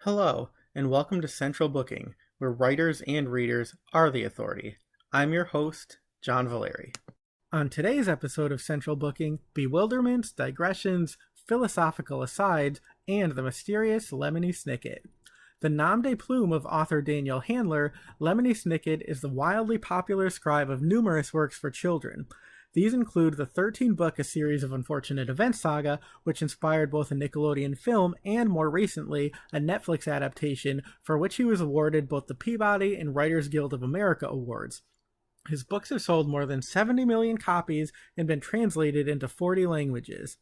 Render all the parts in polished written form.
Hello, and welcome to Central Booking, where writers and readers are the authority. I'm your host, John Valeri. On today's episode of Central Booking, bewilderments, digressions, philosophical asides, and the mysterious Lemony Snicket. The nom de plume of author Daniel Handler, Lemony Snicket is the wildly popular scribe of numerous works for children. These include the 13-book A Series of Unfortunate Events saga, which inspired both a Nickelodeon film and, more recently, a Netflix adaptation, for which he was awarded both the Peabody and Writers Guild of America awards. His books have sold more than 70 million copies and been translated into 40 languages.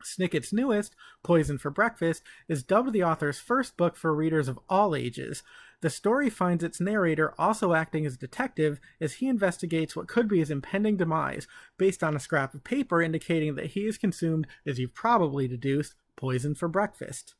Snicket's newest, Poison for Breakfast, is dubbed the author's first book for readers of all ages. The story finds its narrator also acting as a detective as he investigates what could be his impending demise, based on a scrap of paper indicating that he has consumed, as you've probably deduced, poison for breakfast.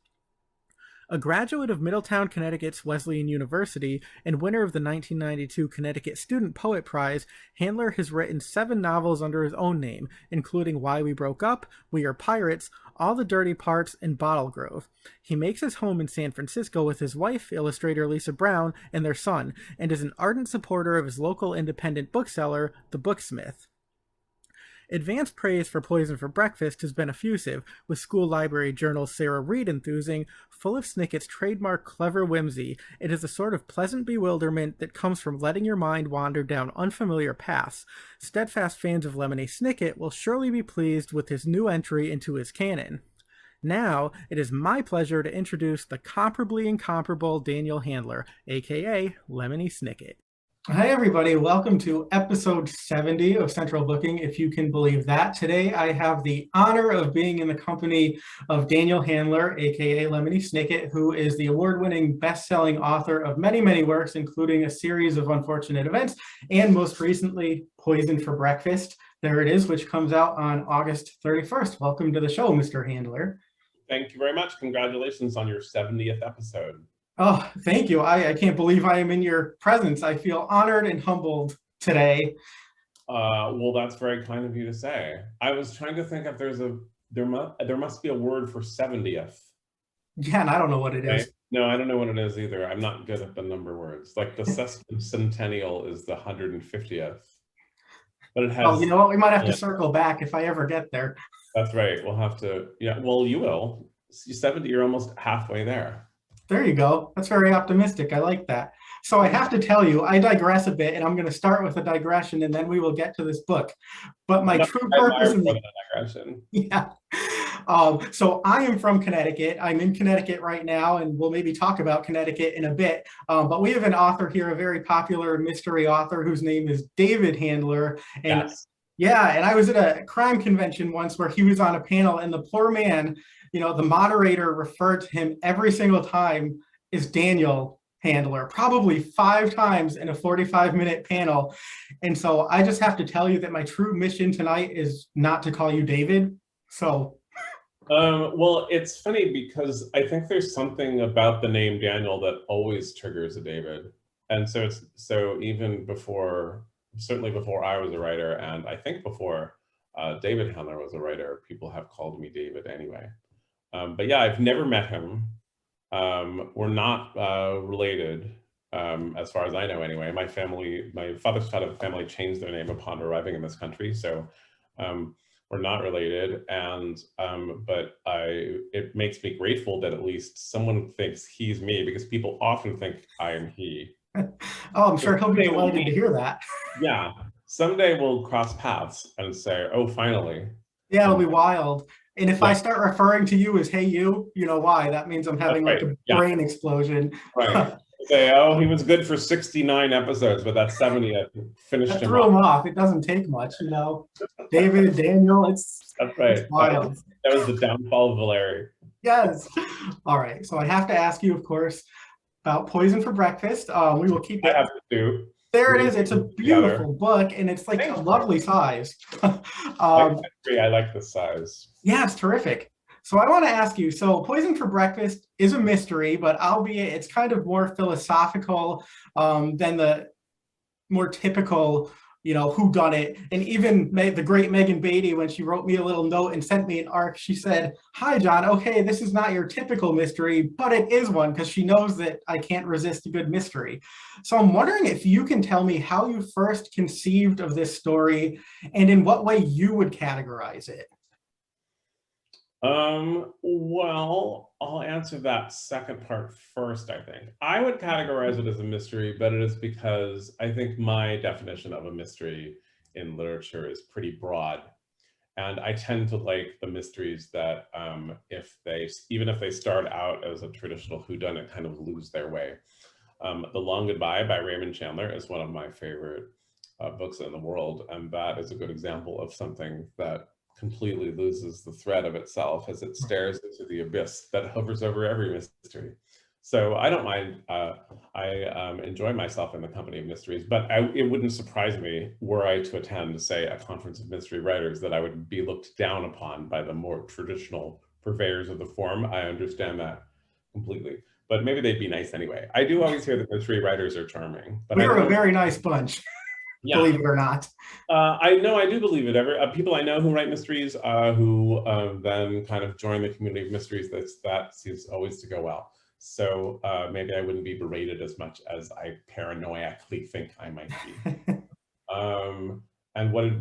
A graduate of Middletown, Connecticut's Wesleyan University and winner of the 1992 Connecticut Student Poet Prize, Handler has written 7 novels under his own name, including Why We Broke Up, We Are Pirates, All the Dirty Parts, and Bottle Grove. He makes his home in San Francisco with his wife, illustrator Lisa Brown, and their son, and is an ardent supporter of his local independent bookseller, The Booksmith. Advanced praise for Poison for Breakfast has been effusive, with school library journal Sarah Reed enthusing, full of Snicket's trademark clever whimsy. It is a sort of pleasant bewilderment that comes from letting your mind wander down unfamiliar paths. Steadfast fans of Lemony Snicket will surely be pleased with his new entry into his canon. Now, it is my pleasure to introduce the comparably incomparable Daniel Handler, aka Lemony Snicket. Hi, everybody. Welcome to episode 70 of Central Booking, if you can believe that. Today, I have the honor of being in the company of Daniel Handler, aka Lemony Snicket, who is the award-winning best-selling author of many, many works, including A Series of Unfortunate Events, and most recently, Poison for Breakfast. There it is, which comes out on August 31st. Welcome to the show, Mr. Handler. Thank you very much. Congratulations on your 70th episode. Oh, thank you. I can't believe I am in your presence. I feel honored and humbled today. Well, that's very kind of you to say. I was trying to think if there must be a word for 70th. Yeah, and I don't know what it is. No, I don't know what it is either. I'm not good at the number words. Like the sesquicentennial is the 150th. But it has... Oh, you know what? We might have to circle back if I ever get there. That's right. We'll have to... Yeah, well, you will. 70, you're almost halfway there. There you go. That's very optimistic. I like that. So I have to tell you, I digress a bit, and I'm going to start with a digression, and then we will get to this book. But my true purpose in the digression. Yeah. So I am from Connecticut. I'm in Connecticut right now, and we'll maybe talk about Connecticut in a bit. But we have an author here, a very popular mystery author whose name is David Handler. And yes. Yeah, and I was at a crime convention once where he was on a panel, and the poor man, the moderator referred to him every single time as Daniel Handler, probably 5 times in a 45-minute panel. And so I just have to tell you that my true mission tonight is not to call you David. So. Well, it's funny because I think there's something about the name Daniel that always triggers a David. And so even before, certainly before I was a writer, and I think before David Handler was a writer, people have called me David anyway. But yeah, I've never met him. We're not related, as far as I know anyway. My father's side of the family changed their name upon arriving in this country, so we're not related. And but it makes me grateful that at least someone thinks he's me, because people often think I am he. Oh, I'm sure he'll be delighted to hear that. Yeah, someday we'll cross paths and say, oh, finally. Yeah, it'll be wild. And if I start referring to you as hey you, you know why. That means I'm having like a brain explosion. Right. Say, oh, he was good for 69 episodes, but that 70th finished him threw him off. It doesn't take much, David, Daniel, that's right. It's wild. That was the downfall of Valeri. Yes. All right. So I have to ask you, of course, about Poison for Breakfast. We will keep it. I have to do. There it is. It's a beautiful book, and it's like a lovely size. I agree. I like the size. Yeah, it's terrific. So I want to ask you, so Poison for Breakfast is a mystery, but albeit it's kind of more philosophical than the more typical who done it. And even the great Megan Beatty, when she wrote me a little note and sent me an arc, she said, "Hi, John. Okay, this is not your typical mystery, but it is one," because she knows that I can't resist a good mystery. So I'm wondering if you can tell me how you first conceived of this story and in what way you would categorize it. Well, I'll answer that second part first, I think. I would categorize it as a mystery, but it is because I think my definition of a mystery in literature is pretty broad. And I tend to like the mysteries that even if they start out as a traditional whodunit, kind of lose their way. The Long Goodbye by Raymond Chandler is one of my favorite books in the world. And that is a good example of something that completely loses the thread of itself as it stares into the abyss that hovers over every mystery. So I don't mind. I enjoy myself in the company of mysteries, but it wouldn't surprise me were I to attend, say, a conference of mystery writers, that I would be looked down upon by the more traditional purveyors of the form. I understand that completely, but maybe they'd be nice anyway. I do always hear that mystery writers are charming. But we're a very nice bunch. Yeah. Believe it or not. I know, I do believe it. People I know who write mysteries, who then kind of join the community of mysteries, that seems always to go well. So maybe I wouldn't be berated as much as I paranoiacally think I might be. And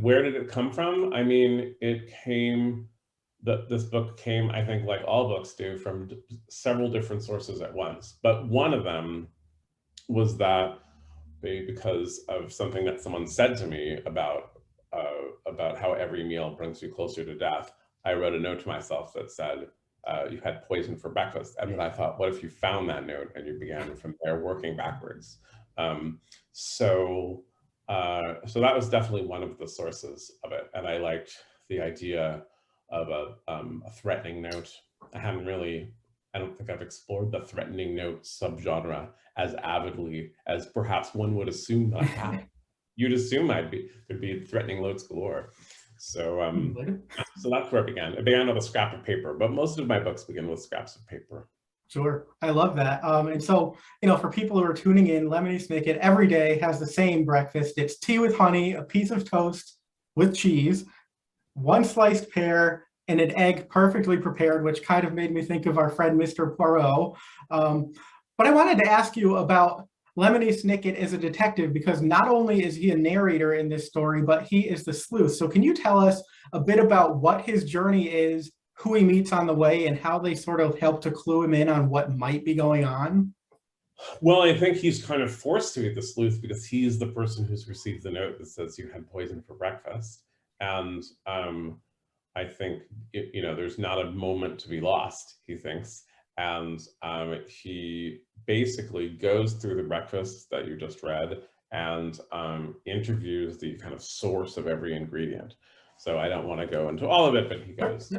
where did it come from? I mean, this book came, I think, like all books do, from several different sources at once. But one of them was that because of something that someone said to me about how every meal brings you closer to death, I wrote a note to myself that said, "You had poison for breakfast." And then I thought, what if you found that note and you began from there working backwards? So that was definitely one of the sources of it. And I liked the idea of a threatening note. I don't think I've explored the threatening note subgenre as avidly as perhaps one would assume that I have. You'd assume there'd be threatening notes galore. So so that's where it began. It began with a scrap of paper, but most of my books begin with scraps of paper. Sure, I love that. And so, for people who are tuning in, Lemony Snicket every day has the same breakfast. It's tea with honey, a piece of toast with cheese, one sliced pear, and an egg perfectly prepared, which kind of made me think of our friend Mr. Poirot. But I wanted to ask you about Lemony Snicket as a detective, because not only is he a narrator in this story, but he is the sleuth. So can you tell us a bit about what his journey is, who he meets on the way, and how they sort of help to clue him in on what might be going on? Well, I think he's kind of forced to be the sleuth because he's the person who's received the note that says you had poison for breakfast. And I think, there's not a moment to be lost, he thinks. And he basically goes through the breakfast that you just read and interviews the kind of source of every ingredient. So I don't want to go into all of it, but he goes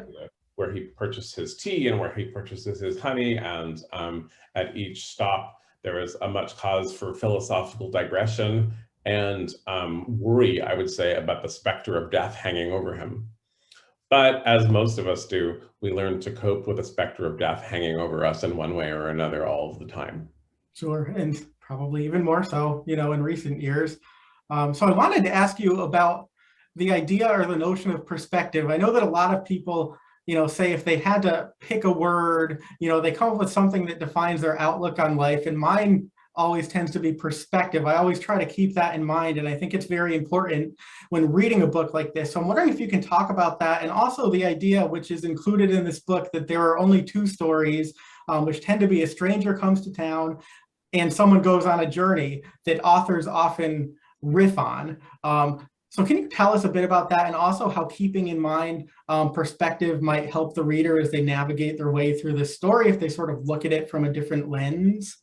where he purchased his tea and where he purchases his honey. And at each stop, there is a much cause for philosophical digression and worry, I would say, about the specter of death hanging over him. But as most of us do, we learn to cope with the specter of death hanging over us in one way or another all of the time. Sure, and probably even more so, in recent years. So I wanted to ask you about the idea or the notion of perspective. I know that a lot of people, say if they had to pick a word, they come up with something that defines their outlook on life, and mine always tends to be perspective. I always try to keep that in mind, and I think it's very important when reading a book like this. So I'm wondering if you can talk about that, and also the idea, which is included in this book, that there are only two stories, which tend to be a stranger comes to town and someone goes on a journey that authors often riff on. So can you tell us a bit about that, and also how keeping in mind perspective might help the reader as they navigate their way through this story, if they sort of look at it from a different lens?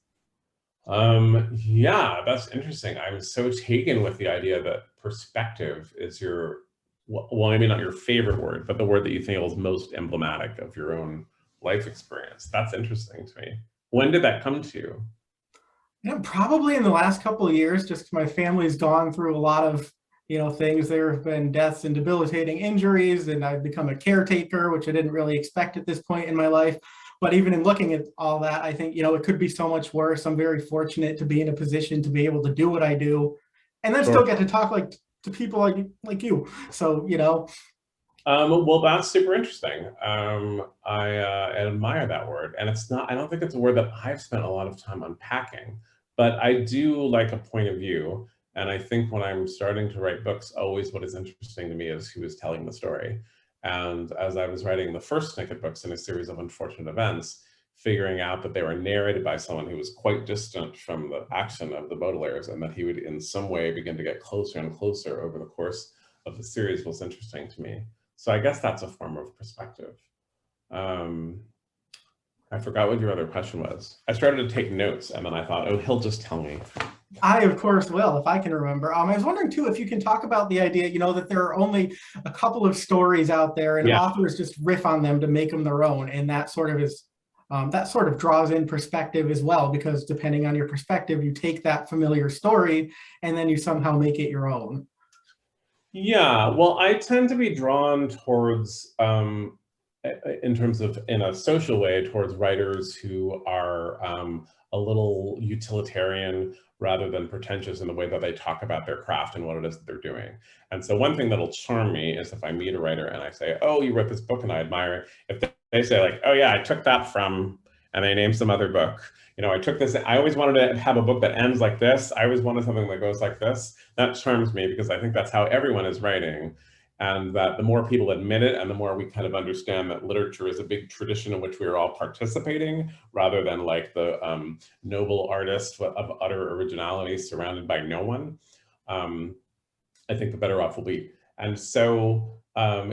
Yeah, that's interesting. I was so taken with the idea that perspective is well, maybe not your favorite word, but the word that you think is most emblematic of your own life experience. That's interesting to me. When did that come to you? Probably in the last couple of years, just 'cause my family's gone through a lot of, things. There have been deaths and debilitating injuries, and I've become a caretaker, which I didn't really expect at this point in my life. But even in looking at all that, I think, it could be so much worse. I'm very fortunate to be in a position to be able to do what I do, and then still get to talk to people like you. So, Well, that's super interesting. I admire that word, and it's not. I don't think it's a word that I've spent a lot of time unpacking, but I do like a point of view. And I think when I'm starting to write books, always what is interesting to me is who is telling the story. And as I was writing the first Snicket books in a series of unfortunate events, figuring out that they were narrated by someone who was quite distant from the action of the Baudelaires, and that he would in some way begin to get closer and closer over the course of the series was interesting to me. So I guess that's a form of perspective. I forgot what your other question was. I started to take notes and then I thought, oh, he'll just tell me. I, of course, will, if I can remember. I was wondering, too, if you can talk about the idea, that there are only a couple of stories out there and authors just riff on them to make them their own. And that sort of draws in perspective as well, because depending on your perspective, you take that familiar story and then you somehow make it your own. Yeah, well, I tend to be drawn towards, in terms of, in a social way, towards writers who are a little utilitarian rather than pretentious in the way that they talk about their craft and what it is that they're doing. And so one thing that'll charm me is if I meet a writer and I say, oh, you wrote this book and I admire it. If they say like, oh yeah, I took that from, and they name some other book. I took this, I always wanted to have a book that ends like this. I always wanted something that goes like this. That charms me because I think that's how everyone is writing. And that the more people admit it and the more we kind of understand that literature is a big tradition in which we are all participating, rather than like the noble artist of utter originality surrounded by no one, I think the better off we'll be. And so,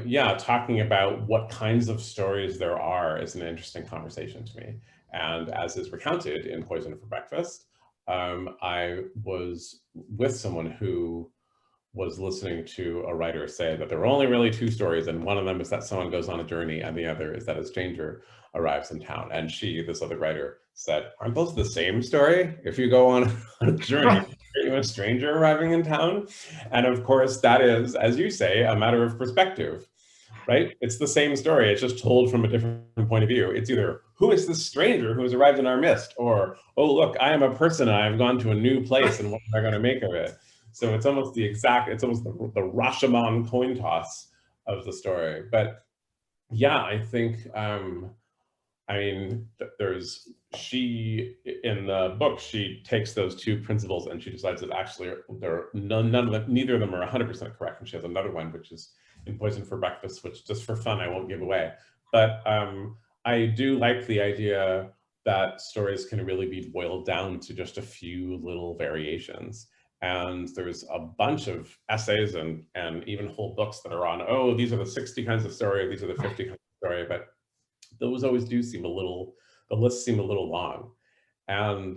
yeah, talking about what kinds of stories there are is an interesting conversation to me. And as is recounted in Poison for Breakfast, I was with someone who was listening to a writer say that there were only really two stories, and one of them is that someone goes on a journey, and the other is that a stranger arrives in town. And this other writer, said, aren't those the same story? If you go on a journey, are you a stranger arriving in town? And of course, that is, as you say, a matter of perspective. Right? It's the same story. It's just told from a different point of view. It's either, who is this stranger who has arrived in our midst? Or, oh, look, I am a person. I have gone to a new place and what am I going to make of it? So it's almost the Rashomon coin toss of the story. But yeah, I think, in the book, she takes those two principles and she decides that actually neither of them are 100% correct. And she has another one, which is in Poison for Breakfast, which just for fun, I won't give away. But I do like the idea that stories can really be boiled down to just a few little variations. And there's a bunch of essays and even whole books that are on, oh, these are the 60 kinds of story, these are the 50 kinds of story, but those always do seem the lists seem a little long. And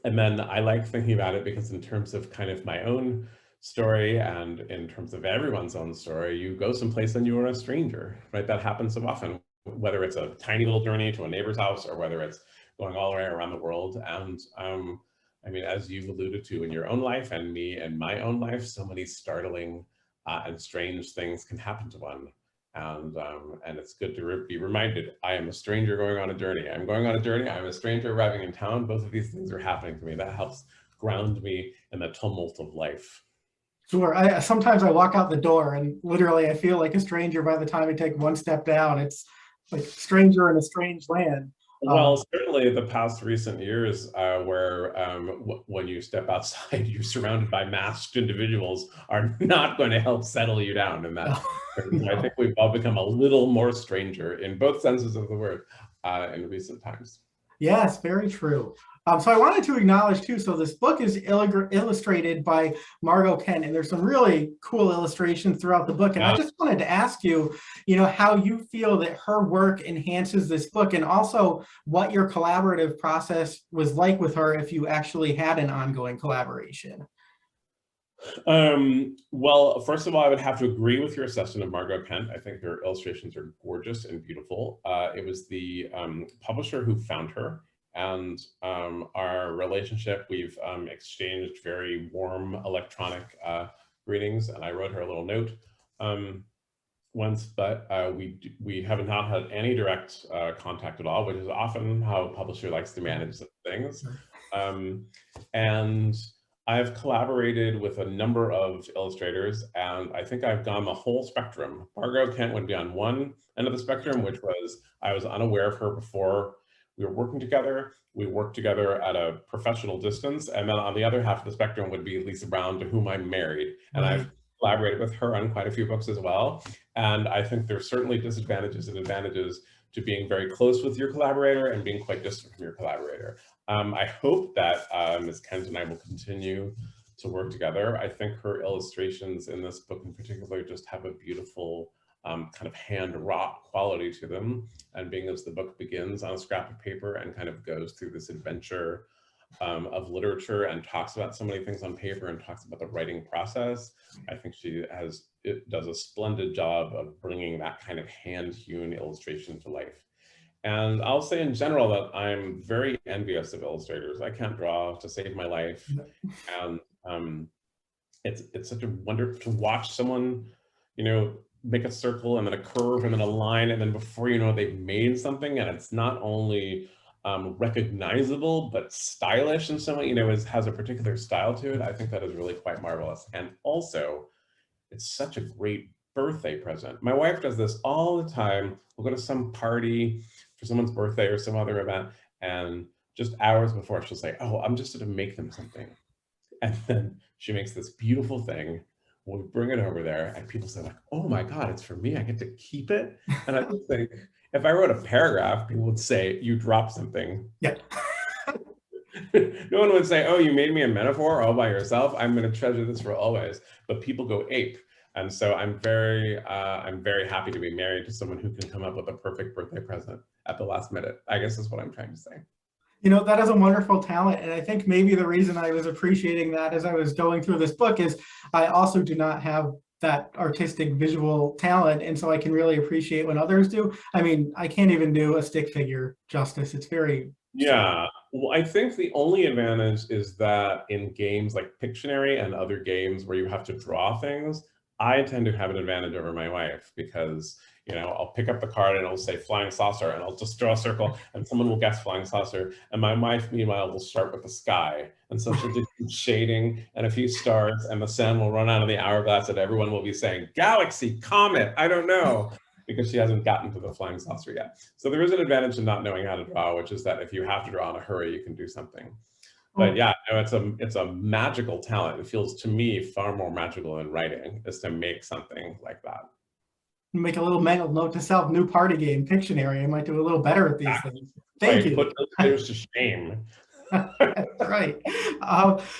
then I like thinking about it because in terms of kind of my own story and in terms of everyone's own story, you go someplace and you are a stranger, right? That happens so often, whether it's a tiny little journey to a neighbor's house or whether it's going all the way around the world. And as you've alluded to in your own life and me in my own life, so many startling and strange things can happen to one. And it's good to be reminded, I am a stranger going on a journey. I'm going on a journey. I'm a stranger arriving in town. Both of these things are happening to me. That helps ground me in the tumult of life. Sure. Sometimes I walk out the door and literally I feel like a stranger by the time I take one step down. It's like stranger in a strange land. Well, certainly the past recent years where when you step outside, you're surrounded by masked individuals are not going to help settle you down in that. No. I think we've all become a little more stranger in both senses of the word in recent times. Yes, very true. So I wanted to acknowledge too, so this book is illustrated by Margot Kent, and there's some really cool illustrations throughout the book. And I just wanted to ask you, how you feel that her work enhances this book, and also what your collaborative process was like with her, if you actually had an ongoing collaboration. Well, first of all, I would have to agree with your assessment of Margot Kent. I think her illustrations are gorgeous and beautiful. It was the publisher who found her. And our relationship, we've exchanged very warm electronic greetings, and I wrote her a little note once, but we have not had any direct contact at all, which is often how a publisher likes to manage things. And I've collaborated with a number of illustrators, and I think I've gone the whole spectrum. Margot Kent would be on one end of the spectrum, which was I was unaware of her before we were working together. We worked together at a professional distance. And then on the other half of the spectrum would be Lisa Brown, to whom I'm married. And Right. I've collaborated with her on quite a few books as well. And I think there's certainly disadvantages and advantages to being very close with your collaborator and being quite distant from your collaborator. I hope that Ms. Kent and I will continue to work together. I think her illustrations in this book in particular just have a beautiful kind of hand-wrought quality to them. And being as the book begins on a scrap of paper and kind of goes through this adventure of literature and talks about so many things on paper and talks about the writing process, I think it does a splendid job of bringing that kind of hand-hewn illustration to life. And I'll say in general that I'm very envious of illustrators. I can't draw to save my life. And it's such a wonder to watch someone, make a circle and then a curve and then a line, and then before you know it, they've made something, and it's not only recognizable, but stylish in some way, has a particular style to it. I think that is really quite marvelous. And also, it's such a great birthday present. My wife does this all the time. We'll go to some party for someone's birthday or some other event, and just hours before she'll say, oh, I'm just going to make them something. And then she makes this beautiful thing. We'll bring it over there, and people say, like, oh my God, it's for me. I get to keep it. And I just think, if I wrote a paragraph, people would say, you dropped something. Yeah. No one would say, oh, you made me a metaphor all by yourself. I'm going to treasure this for always. But people go ape. And so I'm very happy to be married to someone who can come up with a perfect birthday present at the last minute, I guess is what I'm trying to say. That is a wonderful talent. And I think maybe the reason I was appreciating that as I was going through this book is I also do not have that artistic visual talent. And so I can really appreciate when others do. I mean, I can't even do a stick figure justice. It's very... Yeah. Well, I think the only advantage is that in games like Pictionary and other games where you have to draw things, I tend to have an advantage over my wife because, I'll pick up the card and it'll say flying saucer and I'll just draw a circle and someone will guess flying saucer. And my wife, meanwhile, will start with the sky. And so she'll do some shading and a few stars and the sun will run out of the hourglass and everyone will be saying, galaxy, comet, I don't know, because she hasn't gotten to the flying saucer yet. So there is an advantage in not knowing how to draw, which is that if you have to draw in a hurry, you can do something. But yeah, no, it's a magical talent. It feels to me far more magical than writing, is to make something like that. Make a little mental note to self, new party game, Pictionary. I might do a little better at these things. Thank you. Put those players to shame. Right.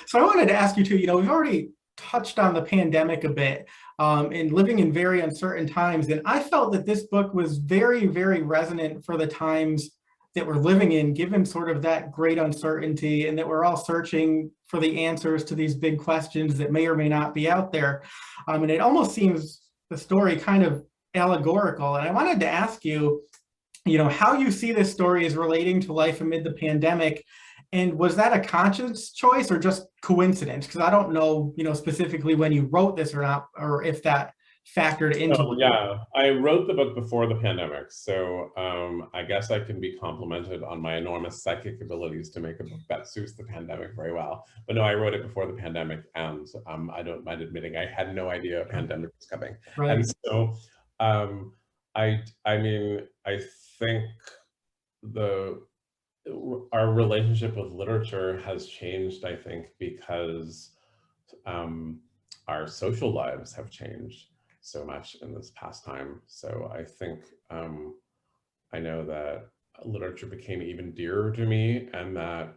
So I wanted to ask you too, we've already touched on the pandemic a bit and living in very uncertain times. And I felt that this book was very, very resonant for the times that we're living in, given sort of that great uncertainty and that we're all searching for the answers to these big questions that may or may not be out there. And it almost seems the story kind of allegorical. And I wanted to ask you, how you see this story as relating to life amid the pandemic. And was that a conscious choice or just coincidence? Because I don't know, specifically when you wrote this or not, or if that factored into it. Yeah, I wrote the book before the pandemic. So I guess I can be complimented on my enormous psychic abilities to make a book that suits the pandemic very well. But no, I wrote it before the pandemic, and I don't mind admitting I had no idea a pandemic was coming. Right. And so I think our relationship with literature has changed, I think, because our social lives have changed so much in this past time. So I think I know that literature became even dearer to me, and that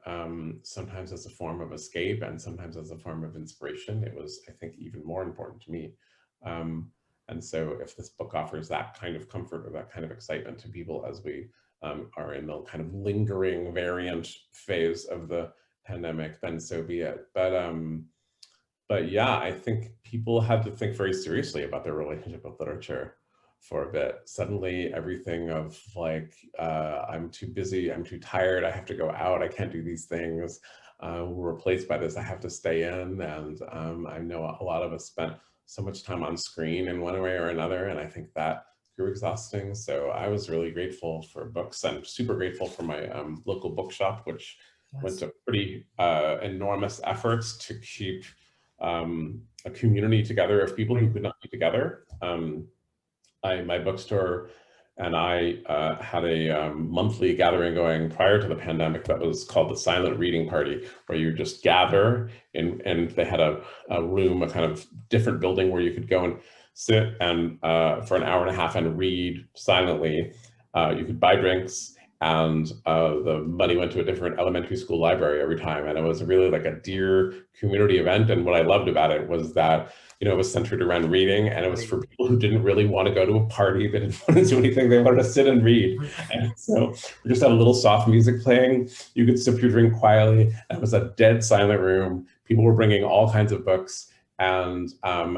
sometimes as a form of escape and sometimes as a form of inspiration, it was, I think, even more important to me. And so if this book offers that kind of comfort or that kind of excitement to people as we are in the kind of lingering variant phase of the pandemic, then so be it. But yeah, I think people had to think very seriously about their relationship with literature for a bit. Suddenly everything of like, I'm too busy, I'm too tired, I have to go out, I can't do these things, were replaced by this, I have to stay in. And I know a lot of us spent so much time on screen in one way or another, and I think that grew exhausting. So I was really grateful for books. I'm super grateful for my local bookshop, which went Yes. to pretty enormous efforts to keep a community together of people who could not be together. My bookstore and I had a monthly gathering going prior to the pandemic that was called the Silent Reading Party, where you just gather and they had a room, a kind of different building where you could go and sit and for an hour and a half and read silently. You could buy drinks, and the money went to a different elementary school library every time. And it was really like a dear community event. And what I loved about it was that, you know, it was centered around reading, and it was for people who didn't really want to go to a party, they didn't want to do anything, they wanted to sit and read. And so we just had a little soft music playing. You could sip your drink quietly. It was a dead silent room. People were bringing all kinds of books. And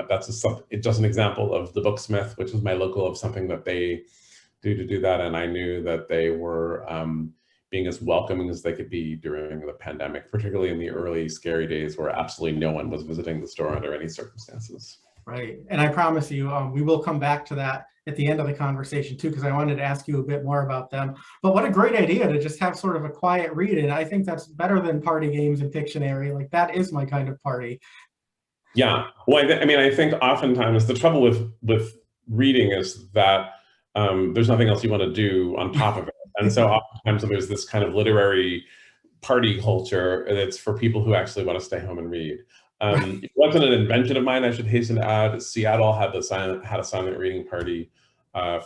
that's just an example of the Booksmith, which was my local, of something that they do to do that. And I knew that they were being as welcoming as they could be during the pandemic, particularly in the early scary days where absolutely no one was visiting the store under any circumstances. Right. And I promise you, we will come back to that at the end of the conversation too, because I wanted to ask you a bit more about them. But what a great idea to just have sort of a quiet read. And I think that's better than party games and Pictionary. Like, that is my kind of party. Yeah. Well, I mean, I think oftentimes the trouble with reading is that there's nothing else you want to do on top of it. And so oftentimes there's this kind of literary party culture that's for people who actually want to stay home and read. It wasn't an invention of mine, I should hasten to add. Seattle had a silent reading party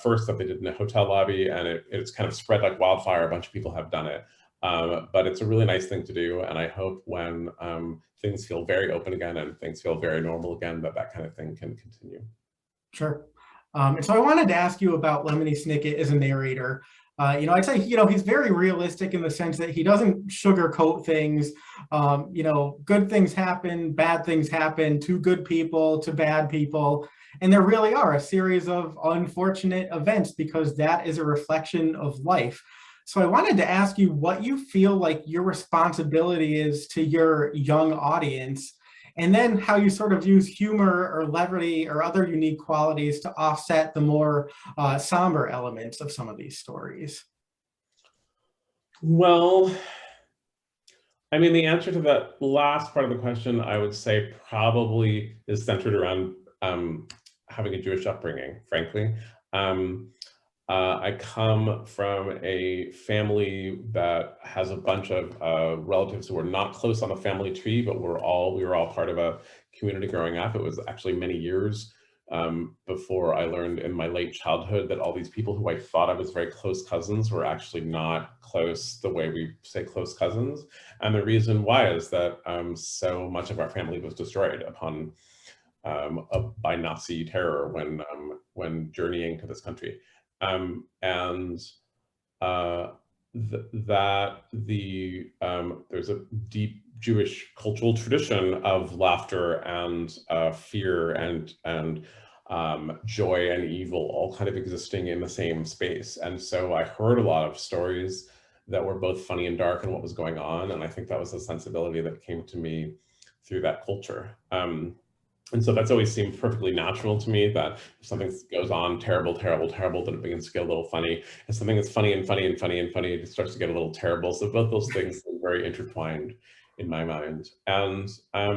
first that they did in a hotel lobby, and it's kind of spread like wildfire. A bunch of people have done it. But it's a really nice thing to do. And I hope when things feel very open again and things feel very normal again, that kind of thing can continue. Sure. And so I wanted to ask you about Lemony Snicket as a narrator. You know, I'd say, you know, he's very realistic in the sense that he doesn't sugarcoat things. You know, good things happen, bad things happen to good people, to bad people. And there really are a series of unfortunate events because that is a reflection of life. So I wanted to ask you what you feel like your responsibility is to your young audience, and then how you sort of use humor or levity or other unique qualities to offset the more somber elements of some of these stories. Well, I mean, the answer to that last part of the question, I would say probably is centered around having a Jewish upbringing, frankly. I come from a family that has a bunch of relatives who are not close on the family tree, but we were all part of a community growing up. It was actually many years before I learned in my late childhood that all these people who I thought I was very close cousins were actually not close the way we say close cousins. And the reason why is that so much of our family was destroyed upon by Nazi terror when journeying to this country. There's a deep Jewish cultural tradition of laughter and fear and joy and evil all kind of existing in the same space. And so I heard a lot of stories that were both funny and dark and what was going on. And I think that was a sensibility that came to me through that culture. And so that's always seemed perfectly natural to me, that if something goes on terrible, then it begins to get a little funny. If something is funny and funny and funny and funny, it starts to get a little terrible. So both those things are very intertwined in my mind. And I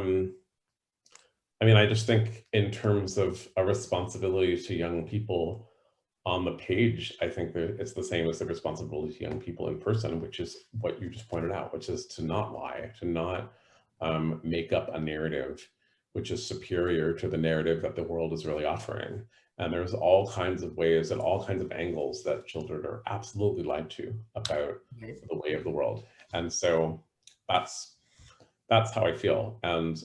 mean, I just think in terms of a responsibility to young people on the page, I think that it's the same as the responsibility to young people in person, which is what you just pointed out, which is to not lie, to not make up a narrative which is superior to the narrative that the world is really offering. And there's all kinds of ways and all kinds of angles that children are absolutely lied to about the way of the world. And so that's how I feel. And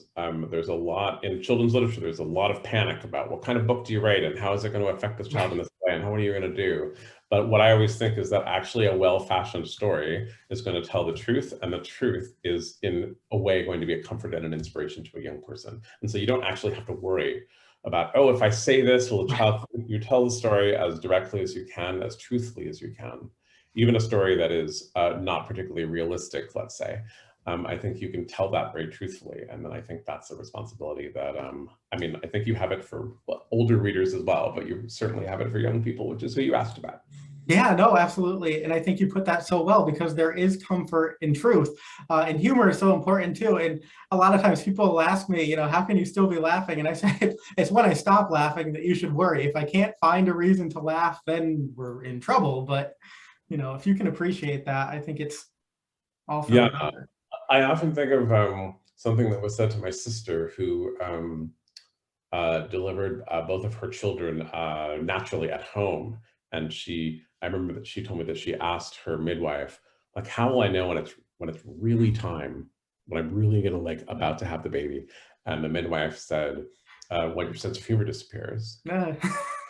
there's a lot in children's literature, there's a lot of panic about what kind of book do you write and how is it going to affect this child in this way and what are you going to do? But what I always think is that actually a well-fashioned story is going to tell the truth, and the truth is in a way going to be a comfort and an inspiration to a young person. And so you don't actually have to worry about, oh, if I say this, will the child, you tell the story as directly as you can, as truthfully as you can. Even a story that is not particularly realistic, let's say. I think you can tell that very truthfully. And then I think that's a responsibility that, I mean, I think you have it for older readers as well, but you certainly have it for young people, which is who you asked about. Yeah, no, absolutely. And I think you put that so well because there is comfort in truth. And humor is so important too. And a lot of times people will ask me, how can you still be laughing? And I say, it's when I stop laughing that you should worry. If I can't find a reason to laugh, then we're in trouble. But, if you can appreciate that, I think it's all for the Yeah, better. I often think of something that was said to my sister who delivered both of her children naturally at home. And I remember that she told me that she asked her midwife, like, how will I know when it's really time, when I'm really gonna like about to have the baby? And the midwife said, when your sense of humor disappears. Yeah.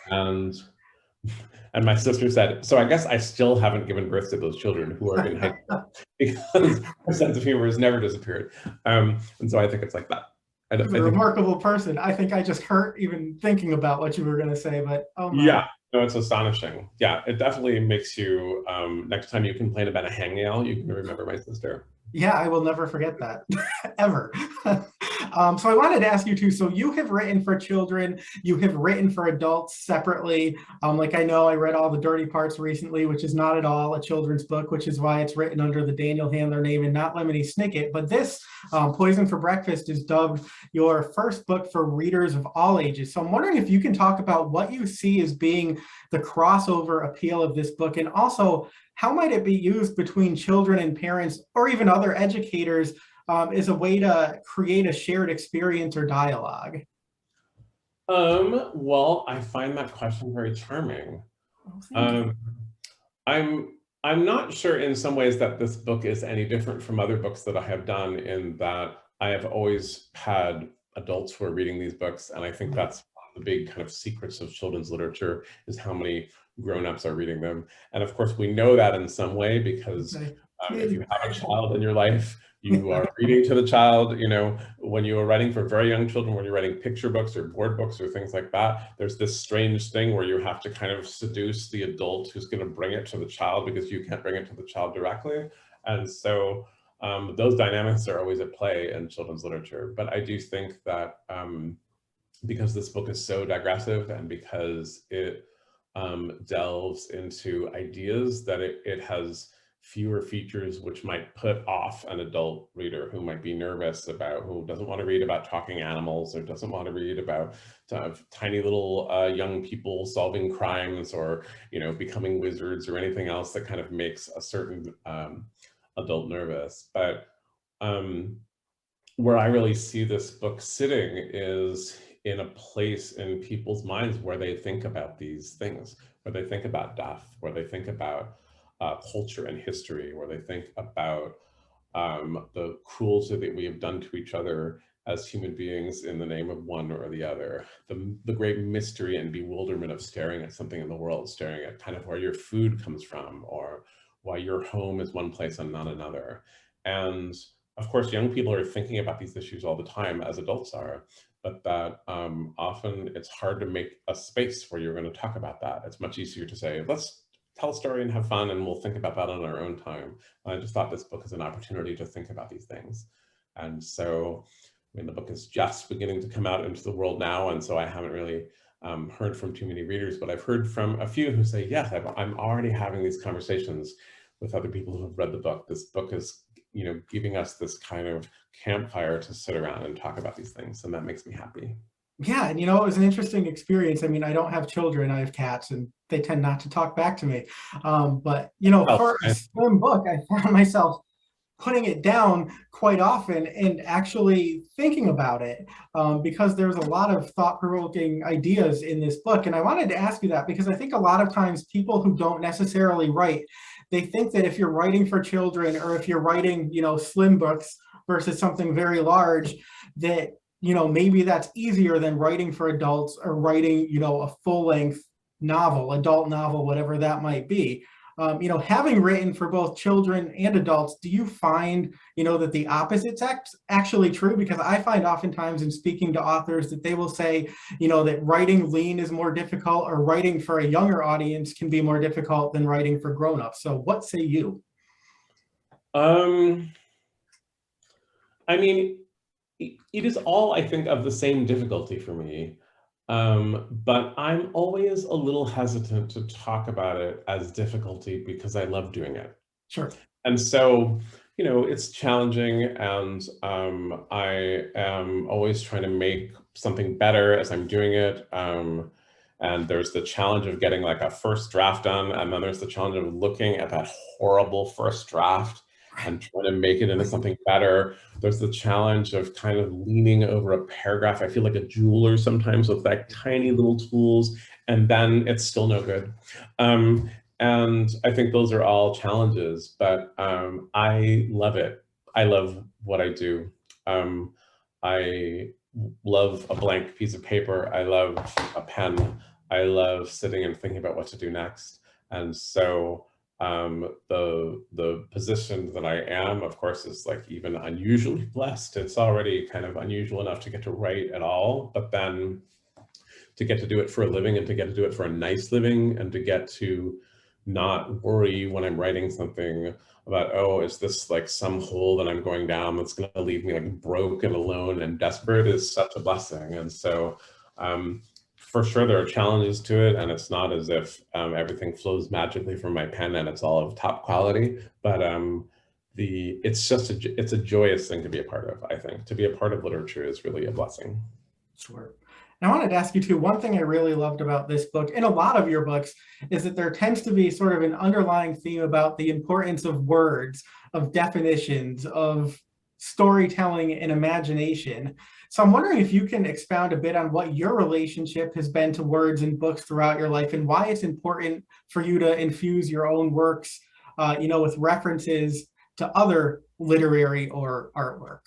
And and my sister said, so I guess I still haven't given birth to those children who are in high school because her sense of humor has never disappeared. And so I think it's like that. She's a I think, remarkable person. I think I just hurt even thinking about what you were going to say, but oh my. yeah, no, it's astonishing. Yeah, it definitely makes you, next time you complain about a hangnail, you can remember my sister. Yeah, I will never forget that ever. So I wanted to ask you too. So you have written for children, you have written for adults separately. Like I know I read all the dirty parts recently, which is not at all a children's book, which is why it's written under the Daniel Handler name and not Lemony Snicket. But this Poison for Breakfast is dubbed your first book for readers of all ages. So I'm wondering if you can talk about what you see as being the crossover appeal of this book, and also how might it be used between children and parents or even other educators as a way to create a shared experience or dialogue? Well, I find that question very charming. Oh, thank you. Um, I'm I'm not sure in some ways that this book is any different from other books that I have done in that I have always had adults who are reading these books, and I think that's one of the big kind of secrets of children's literature is how many grown-ups are reading them. And of course, we know that in some way because Okay. if you have a child in your life, you are reading to the child, when you are writing for very young children, when you're writing picture books or board books or things like that, there's this strange thing where you have to kind of seduce the adult who's going to bring it to the child because you can't bring it to the child directly. And so those dynamics are always at play in children's literature. But I do think that because this book is so digressive and because it delves into ideas that it has fewer features which might put off an adult reader who might be nervous about, who doesn't want to read about talking animals or doesn't want to read about tiny little young people solving crimes or, becoming wizards or anything else that kind of makes a certain adult nervous. But where I really see this book sitting is in a place in people's minds where they think about these things, where they think about death, where they think about culture and history, where they think about the cruelty that we have done to each other as human beings in the name of one or the other, the great mystery and bewilderment of staring at something in the world, staring at kind of where your food comes from or why your home is one place and not another. And of course, young people are thinking about these issues all the time, as adults are, but that often it's hard to make a space where you're going to talk about that. It's much easier to say, let's tell a story and have fun, and we'll think about that on our own time. I just thought this book is an opportunity to think about these things. And so, the book is just beginning to come out into the world now, and so I haven't really heard from too many readers, but I've heard from a few who say, yes, I'm already having these conversations with other people who have read the book. This book is giving us this kind of campfire to sit around and talk about these things, and that makes me happy. Yeah, and it was an interesting experience. I mean, I don't have children, I have cats, and they tend not to talk back to me. But Oh, for a slim book, I found myself putting it down quite often and actually thinking about it because there's a lot of thought-provoking ideas in this book. And I wanted to ask you that because I think a lot of times people who don't necessarily write, they think that if you're writing for children or if you're writing, slim books versus something very large, that, maybe that's easier than writing for adults or writing, a full-length novel, adult novel, whatever that might be. Having written for both children and adults, do you find, that the opposite's actually true? Because I find oftentimes in speaking to authors that they will say, that writing lean is more difficult or writing for a younger audience can be more difficult than writing for grown-ups. So what say you? I mean, it is all, I think, of the same difficulty for me. But I'm always a little hesitant to talk about it as difficulty because I love doing it. Sure. And so, it's challenging, and I am always trying to make something better as I'm doing it. And there's the challenge of getting like a first draft done, and then there's the challenge of looking at that horrible first draft and trying to make it into something better. There's the challenge of kind of leaning over a paragraph. I feel like a jeweler sometimes with like tiny little tools, and then it's still no good. And I think those are all challenges, but I love it. I love what I do. I love a blank piece of paper. I love a pen. I love sitting and thinking about what to do next. And so the position that I am, of course, is like even unusually blessed. It's already kind of unusual enough to get to write at all, but then to get to do it for a living, and to get to do it for a nice living, and to get to not worry when I'm writing something about, oh, is this like some hole that I'm going down that's going to leave me like broke and alone and desperate, is such a blessing. And so for sure there are challenges to it, and it's not as if everything flows magically from my pen and it's all of top quality, but it's a joyous thing to be a part of. I think to be a part of literature is really a blessing. Sure. And I wanted to ask you too, one thing I really loved about this book and a lot of your books is that there tends to be sort of an underlying theme about the importance of words, of definitions, of storytelling and imagination. So I'm wondering if you can expound a bit on what your relationship has been to words in books throughout your life, and why it's important for you to infuse your own works, with references to other literary or artwork.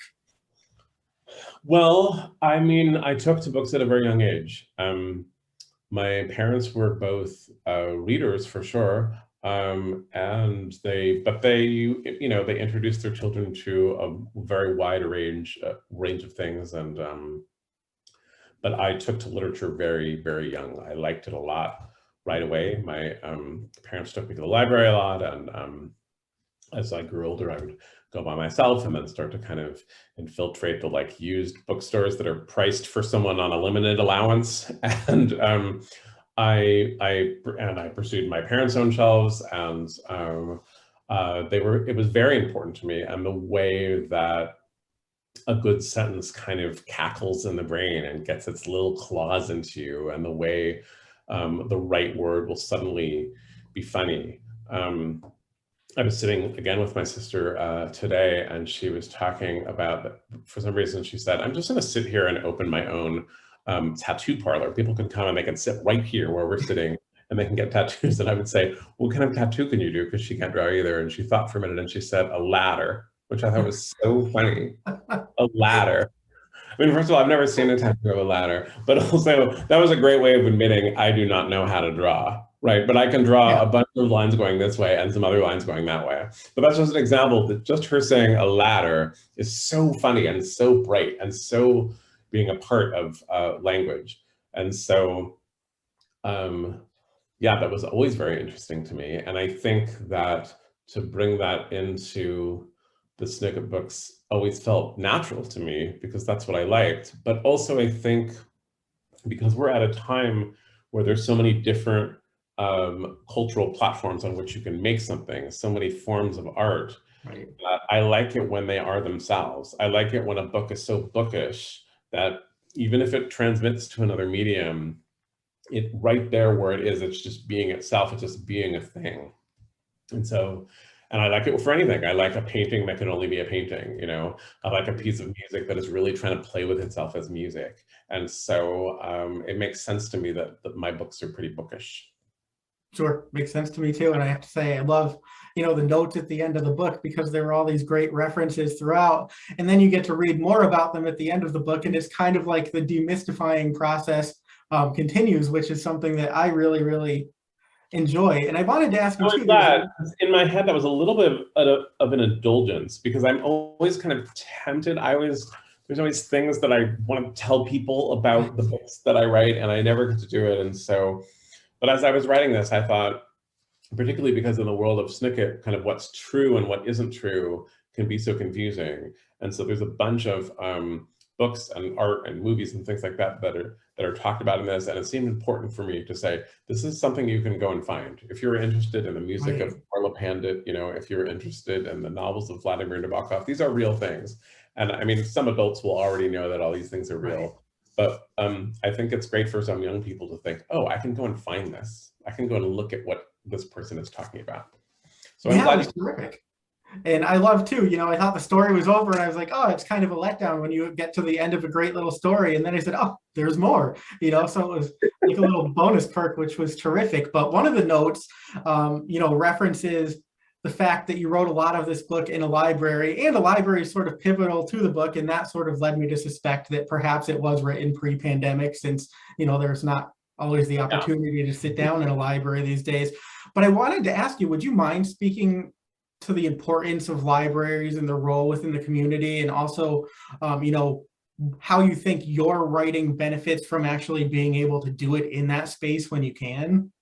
Well, I mean, I took to books at a very young age. My parents were both readers for sure, and they introduced their children to a very wide range of things, and but I took to literature very, very young. I liked it a lot right away. My parents took me to the library a lot, and as I grew older, I would go by myself and then start to kind of infiltrate the like used bookstores that are priced for someone on a limited allowance. And I pursued my parents' own shelves, and it was very important to me, and the way that a good sentence kind of cackles in the brain and gets its little claws into you, and the way the right word will suddenly be funny. I was sitting again with my sister today, and she was talking about, for some reason, she said, I'm just going to sit here and open my own tattoo parlor. People can come and they can sit right here where we're sitting, and they can get tattoos. And I would say, what kind of tattoo can you do? Because she can't draw either. And she thought for a minute, and she said, a ladder, which I thought was so funny. A ladder. I mean, first of all, I've never seen a tattoo of a ladder, but also that was a great way of admitting I do not know how to draw, right? But I can draw a bunch of lines going this way and some other lines going that way. But that's just an example that just her saying a ladder is so funny and so bright and so being a part of language. And so, yeah, that was always very interesting to me. And I think that to bring that into the Snicket books always felt natural to me because that's what I liked. But also I think because we're at a time where there's so many different cultural platforms on which you can make something, so many forms of art, right. I like it when they are themselves. I like it when a book is so bookish that even if it transmits to another medium, it right there where it is, it's just being itself, it's just being a thing. And so, and I like it for anything. I like a painting that can only be a painting, I like a piece of music that is really trying to play with itself as music. And so it makes sense to me that my books are pretty bookish. Sure, makes sense to me too. And I have to say, I love, the notes at the end of the book, because there are all these great references throughout. And then you get to read more about them at the end of the book. And it's kind of like the demystifying process continues, which is something that I really, really enjoy. And I wanted to ask you too. In my head, that was a little bit of an indulgence, because I'm always kind of tempted. There's always things that I want to tell people about the books that I write, and I never get to do it. And so, but as I was writing this, I thought, particularly because in the world of Snicket, kind of what's true and what isn't true can be so confusing. And so there's a bunch of books and art and movies and things like that that that are talked about in this, and it seemed important for me to say, this is something you can go and find. If you're interested in the music Right. of Orla Pandit, if you're interested in the novels of Vladimir Nabokov, these are real things. And I mean, some adults will already know that all these things are Right. real, but I think it's great for some young people to think, oh, I can go and find this. I can go and look at what this person is talking about. So I'm Yeah, it glad was terrific. And I love too, I thought the story was over and I was like, oh, it's kind of a letdown when you get to the end of a great little story. And then I said, oh, there's more, so it was like a little bonus perk, which was terrific. But one of the notes, references the fact that you wrote a lot of this book in a library, and a library is sort of pivotal to the book. And that sort of led me to suspect that perhaps it was written pre-pandemic, since, there's not always the yeah. opportunity to sit down in a library these days. But I wanted to ask you, would you mind speaking to the importance of libraries and their role within the community, and also, how you think your writing benefits from actually being able to do it in that space when you can?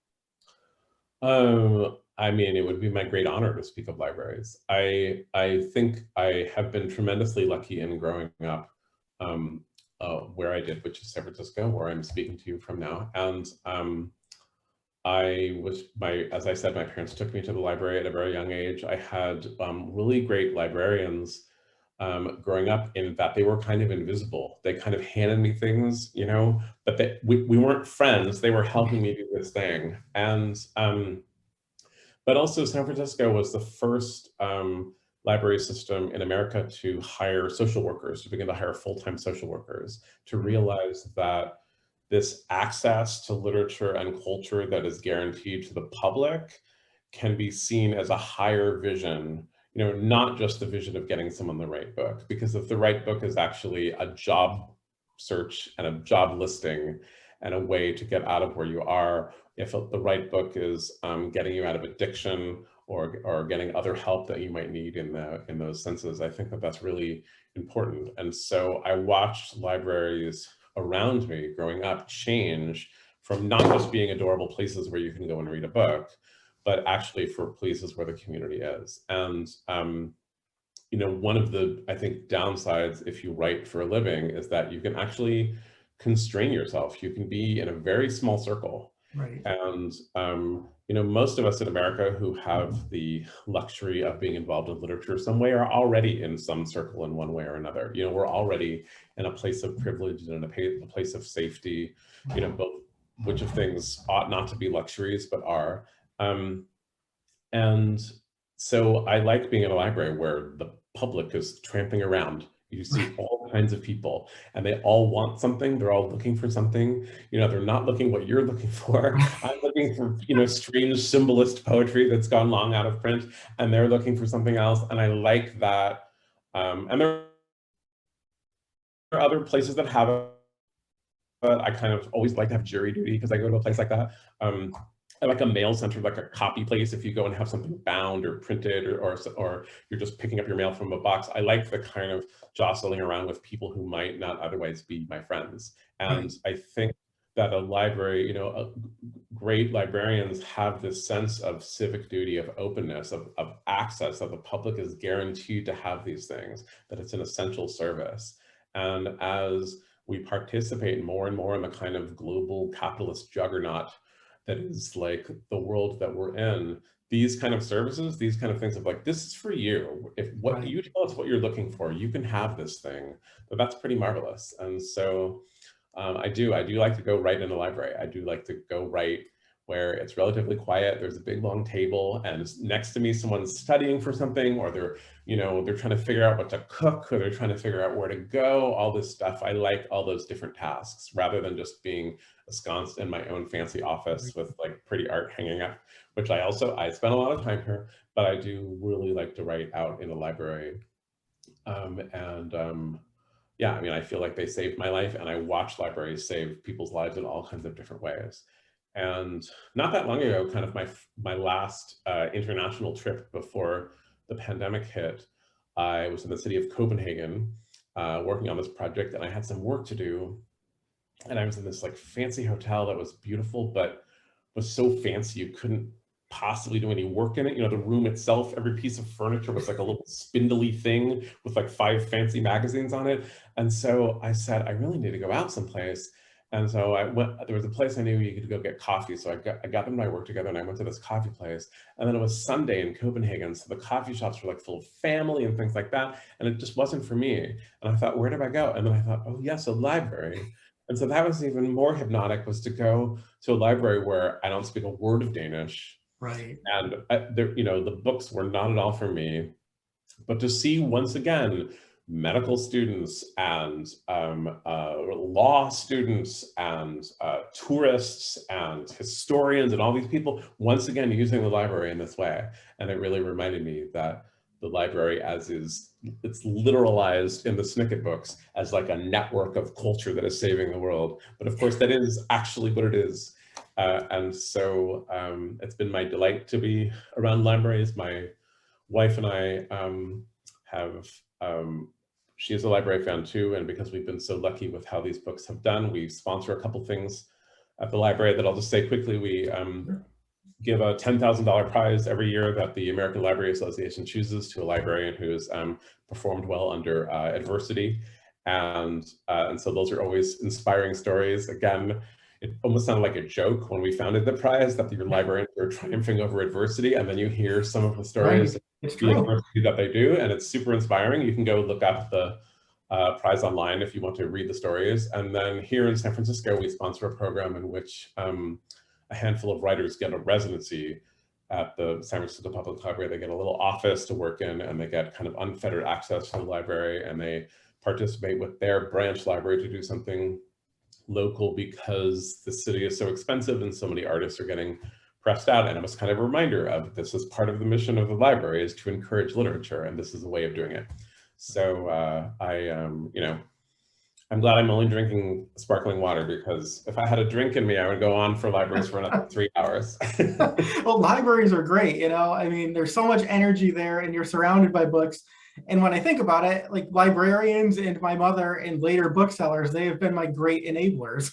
I mean, it would be my great honor to speak of libraries. I think I have been tremendously lucky in growing up where I did, which is San Francisco, where I'm speaking to you from now. And as I said, my parents took me to the library at a very young age. I had really great librarians growing up, in that they were kind of invisible. They kind of handed me things, but we weren't friends. They were helping me do this thing. And but also, San Francisco was the first library system in America to hire social workers, to begin to hire full-time social workers, to realize that this access to literature and culture that is guaranteed to the public can be seen as a higher vision, not just the vision of getting someone the right book. Because if the right book is actually a job search and a job listing and a way to get out of where you are, if the right book is getting you out of addiction or getting other help that you might need in those senses, I think that that's really important. And so I watched libraries around me growing up change from not just being adorable places where you can go and read a book, but actually for places where the community is. And one of the, I think, downsides if you write for a living is that you can actually constrain yourself. You can be in a very small circle. Right. And most of us in America who have the luxury of being involved in literature some way are already in some circle in one way or another. We're already in a place of privilege and a place of safety, both, which of things ought not to be luxuries, but are. And so I like being in a library where the public is tramping around. You see all kinds of people, and they all want something. They're all looking for something. They're not looking what you're looking for. I'm looking for, strange symbolist poetry that's gone long out of print, and they're looking for something else. And I like that. And there are other places that have it, but I kind of always like to have jury duty because I go to a place like that. I like a mail center, like a copy place. If you go and have something bound or printed, or you're just picking up your mail from a box, I like the kind of jostling around with people who might not otherwise be my friends. And I think that a library, great librarians have this sense of civic duty, of openness, of access, that the public is guaranteed to have these things, that it's an essential service. And as we participate more and more in the kind of global capitalist juggernaut that is like the world that we're in, these kind of services, these kind of things of like, this is for you. If what you tell us what you're looking for, you can have this thing. But that's pretty marvelous. And so I do like to go write in a library. I do like to go write where it's relatively quiet. There's a big long table, and next to me someone's studying for something, or they're trying to figure out what to cook, or they're trying to figure out where to go, all this stuff. I like all those different tasks rather than just being ensconced in my own fancy office with like pretty art hanging up, which I spend a lot of time here, but I do really like to write out in a library. Yeah, I mean, I feel like they saved my life, and I watch libraries save people's lives in all kinds of different ways. And not that long ago, kind of my last international trip before the pandemic hit, I was in the city of Copenhagen working on this project, and I had some work to do. And I was in this like fancy hotel that was beautiful, but was so fancy you couldn't possibly do any work in it. The room itself, every piece of furniture was like a little spindly thing with like 5 fancy magazines on it. And so I said, I really need to go out someplace. And so I went, there was a place I knew you could go get coffee. So I got them and I worked together and I went to this coffee place. And then it was Sunday in Copenhagen. So the coffee shops were like full of family and things like that. And it just wasn't for me. And I thought, where did I go? And then I thought, oh yes, a library. And so that was even more hypnotic, was to go to a library where I don't speak a word of Danish. Right. And the books were not at all for me. But to see once again, medical students and law students and tourists and historians and all these people once again using the library in this way. And it really reminded me that the library, it's literalized in the Snicket books as like a network of culture that is saving the world. But of course, that is actually what it is. And so it's been my delight to be around libraries. My wife and I she is a library fan too, and because we've been so lucky with how these books have done, we sponsor a couple things at the library that I'll just say quickly. We give a $10,000 prize every year that the American Library Association chooses to a librarian who's performed well under adversity. And so those are always inspiring stories. Again, it almost sounded like a joke when we founded the prize that your librarians are triumphing over adversity, and then you hear some of the stories, It's the true. adversity that they do, and it's super inspiring. You can go look up the prize online if you want to read the stories. And then here in San Francisco, we sponsor a program in which a handful of writers get a residency at the San Francisco Public Library. They get a little office to work in, and they get kind of unfettered access to the library, and they participate with their branch library to do something local because the city is so expensive and so many artists are getting pressed out. And it was kind of a reminder of this is part of the mission of the library, is to encourage literature, and this is a way of doing it. So I'm glad I'm only drinking sparkling water, because if I had a drink in me, I would go on for libraries for another 3 hours. Well, libraries are great. I mean, there's so much energy there and you're surrounded by books. And when I think about it, like librarians and my mother and later booksellers, they have been my great enablers,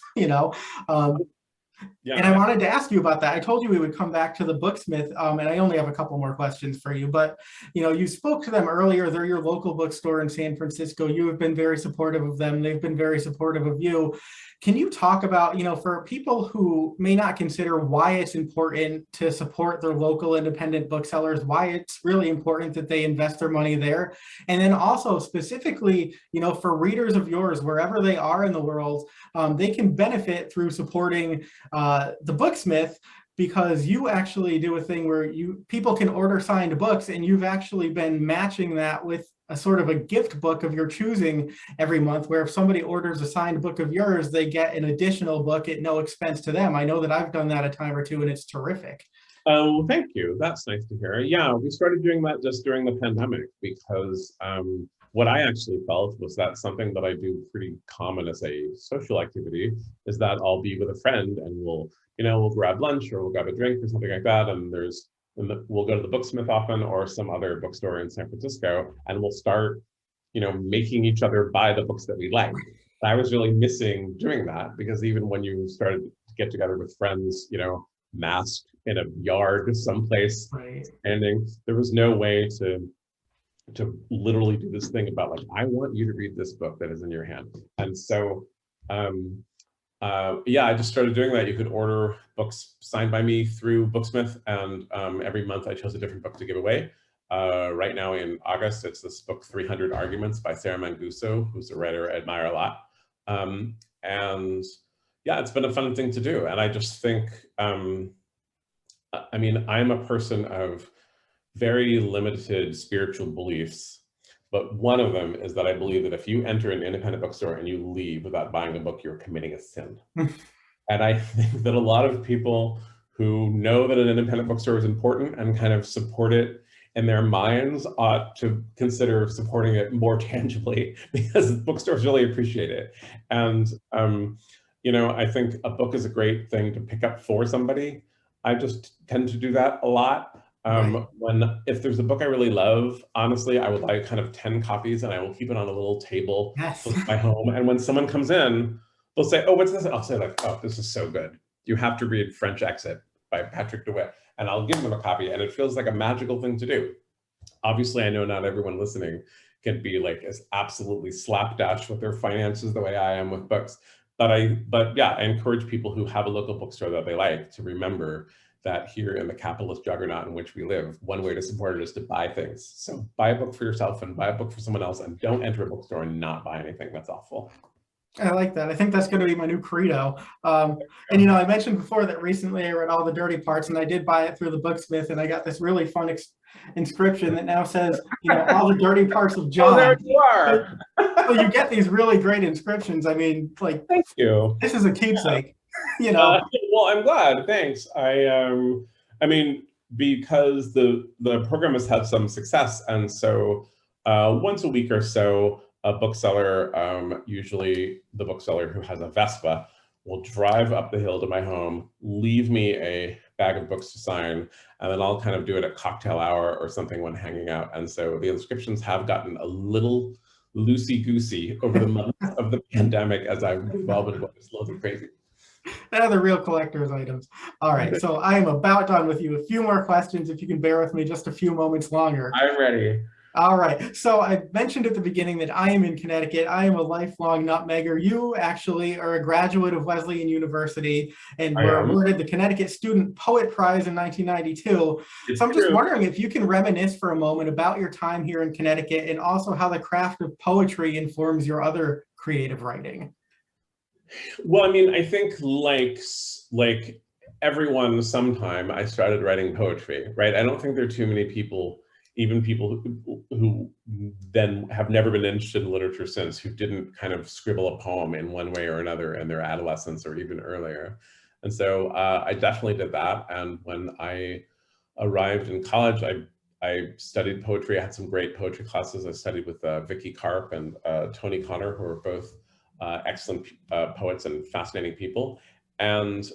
Yeah. And I wanted to ask you about that. I told you we would come back to the Booksmith, and I only have a couple more questions for you. But, you spoke to them earlier. They're your local bookstore in San Francisco. You have been very supportive of them. They've been very supportive of you. Can you talk about, for people who may not consider why it's important to support their local independent booksellers, why it's really important that they invest their money there? And then also specifically, for readers of yours, wherever they are in the world, they can benefit through supporting the Booksmith, because you actually do a thing where people can order signed books, and you've actually been matching that with a sort of a gift book of your choosing every month, where if somebody orders a signed book of yours, they get an additional book at no expense to them. I know that I've done that a time or two, and it's terrific. Oh, thank you. That's nice to hear. Yeah, we started doing that just during the pandemic, because what I actually felt was that something that I do pretty common as a social activity is that I'll be with a friend and we'll grab lunch or we'll grab a drink or something like that. And we'll go to the Booksmith often, or some other bookstore in San Francisco, and we'll start, making each other buy the books that we like. I was really missing doing that, because even when you started to get together with friends, masked in a yard someplace, Right. standing, there was no way to literally do this thing about like, I want you to read this book that is in your hand. And so I just started doing that. You could order books signed by me through Booksmith, and every month I chose a different book to give away. Right now in August, it's this book, 300 Arguments by Sarah Manguso, who's a writer I admire a lot. And yeah, it's been a fun thing to do. And I just think, I'm a person of very limited spiritual beliefs, but one of them is that I believe that if you enter an independent bookstore and you leave without buying a book, you're committing a sin. And I think that a lot of people who know that an independent bookstore is important and kind of support it in their minds ought to consider supporting it more tangibly, because bookstores really appreciate it. And, I think a book is a great thing to pick up for somebody. I just tend to do that a lot. If there's a book I really love, honestly, I will buy kind of 10 copies and I will keep it on a little table in my home. And when someone comes in, they'll say, oh, what's this? I'll say like, oh, this is so good. You have to read French Exit by Patrick DeWitt. And I'll give them a copy, and it feels like a magical thing to do. Obviously, I know not everyone listening can be like as absolutely slapdash with their finances the way I am with books. but yeah, I encourage people who have a local bookstore that they like to remember that here in the capitalist juggernaut in which we live, one way to support it is to buy things. So buy a book for yourself and buy a book for someone else, and don't enter a bookstore and not buy anything. That's awful. I like that. I think that's going to be my new credo. And I mentioned before that recently I read All the Dirty Parts, and I did buy it through the Booksmith, and I got this really fun inscription that now says, all the dirty parts of John. Oh, there you are. So you get these really great inscriptions. I mean, like, thank you. This is a keepsake. Well, I'm glad. Thanks. I mean, because the program has had some success, and so once a week or so, a bookseller, usually the bookseller who has a Vespa, will drive up the hill to my home, leave me a bag of books to sign, and then I'll kind of do it at cocktail hour or something when hanging out. And so the inscriptions have gotten a little loosey-goosey over the months of the pandemic as I've evolved into a little crazy. They're the real collector's items. All right, so I am about done with you. A few more questions, if you can bear with me just a few moments longer. I'm ready. All right, so I mentioned at the beginning that I am in Connecticut. I am a lifelong nutmegger. You actually are a graduate of Wesleyan University and were awarded the Connecticut Student Poet Prize in 1992. So I'm just wondering if you can reminisce for a moment about your time here in Connecticut and also how the craft of poetry informs your other creative writing. Well, I mean, I think like everyone, sometime I started writing poetry, right? I don't think there are too many people, even people who then have never been interested in literature since, who didn't kind of scribble a poem in one way or another in their adolescence or even earlier. And so I definitely did that. And when I arrived in college, I studied poetry. I had some great poetry classes. I studied with Vicky Karp and Tony Connor, who are both excellent poets and fascinating people. And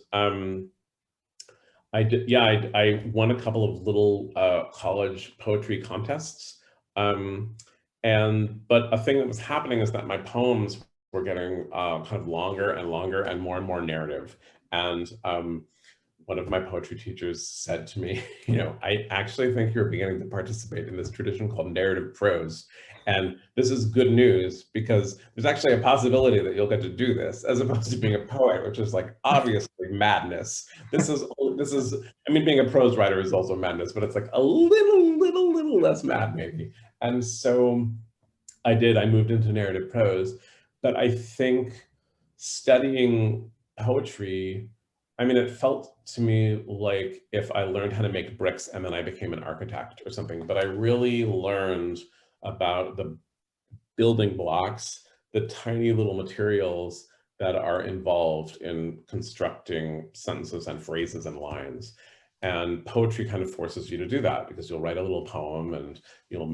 I won a couple of little college poetry contests. But a thing that was happening is that my poems were getting kind of longer and longer and more narrative. And one of my poetry teachers said to me, I actually think you're beginning to participate in this tradition called narrative prose. And this is good news because there's actually a possibility that you'll get to do this as opposed to being a poet, which is like obviously madness. This is, I mean, being a prose writer is also madness, but it's like a little less mad maybe. And so I moved into narrative prose, but I think studying poetry, I mean, it felt to me like if I learned how to make bricks and then I became an architect or something, but I really learned about the building blocks, the tiny little materials that are involved in constructing sentences and phrases and lines. And poetry kind of forces you to do that because you'll write a little poem and you'll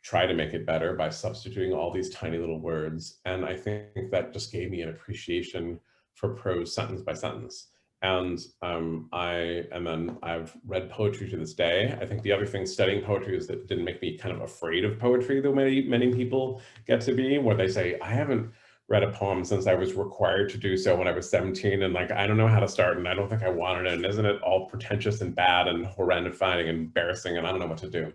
try to make it better by substituting all these tiny little words. And I think that just gave me an appreciation for prose sentence by sentence. And then I've read poetry to this day. I think the other thing studying poetry is that it didn't make me kind of afraid of poetry the way many people get to be, where they say, I haven't read a poem since I was required to do so when I was 17, and like, I don't know how to start, and I don't think I wanted it, and isn't it all pretentious and bad and horrendifying and embarrassing, and I don't know what to do.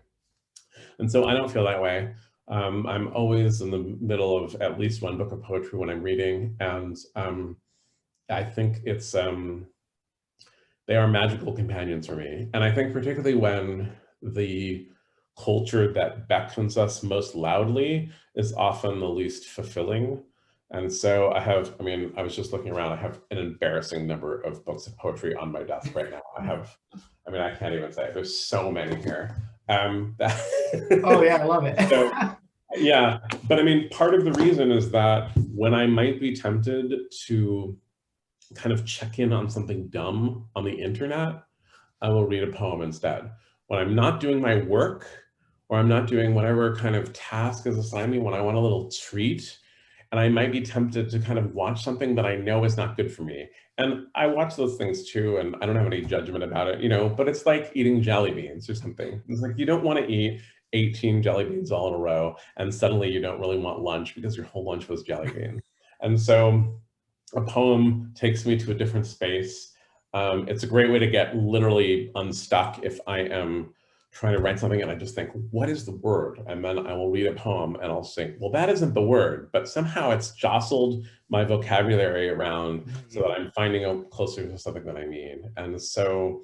And so I don't feel that way. I'm always in the middle of at least one book of poetry when I'm reading, and I think it's they are magical companions for me. And I think particularly when the culture that beckons us most loudly is often the least fulfilling. And so I was just looking around, I have an embarrassing number of books of poetry on my desk right now. I can't even say, there's so many here. Oh yeah, I love it. So, yeah, but I mean, part of the reason is that when I might be tempted to kind of check in on something dumb on the internet, I will read a poem instead. When I'm not doing my work or I'm not doing whatever kind of task is assigned me, when I want a little treat, and I might be tempted to kind of watch something that I know is not good for me. And I watch those things too, and I don't have any judgment about it, but it's like eating jelly beans or something. It's like, you don't want to eat 18 jelly beans all in a row, and suddenly you don't really want lunch because your whole lunch was jelly beans. And so a poem takes me to a different space. It's a great way to get literally unstuck if I am trying to write something and I just think, what is the word? And then I will read a poem and I'll think, well, that isn't the word, but somehow it's jostled my vocabulary around so that I'm finding out closer to something that I mean. And so,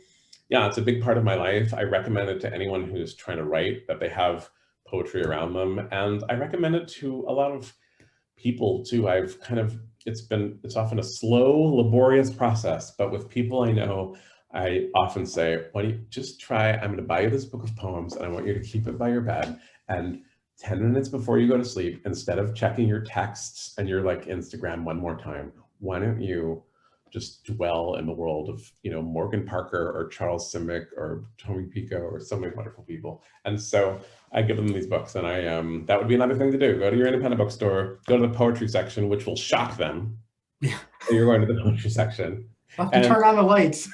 yeah, it's a big part of my life. I recommend it to anyone who's trying to write, that they have poetry around them. And I recommend it to a lot of people too. It's often a slow, laborious process, but with people I know, I often say, why don't you just try, I'm going to buy you this book of poems and I want you to keep it by your bed, and 10 minutes before you go to sleep, instead of checking your texts and your like Instagram one more time, why don't you just dwell in the world of, Morgan Parker or Charles Simic or Tony Pico or so many wonderful people. And so I give them these books, and that would be another thing to do. Go to your independent bookstore, go to the poetry section, which will shock them. Yeah. So you're going to the poetry section. I'll have to turn on the lights.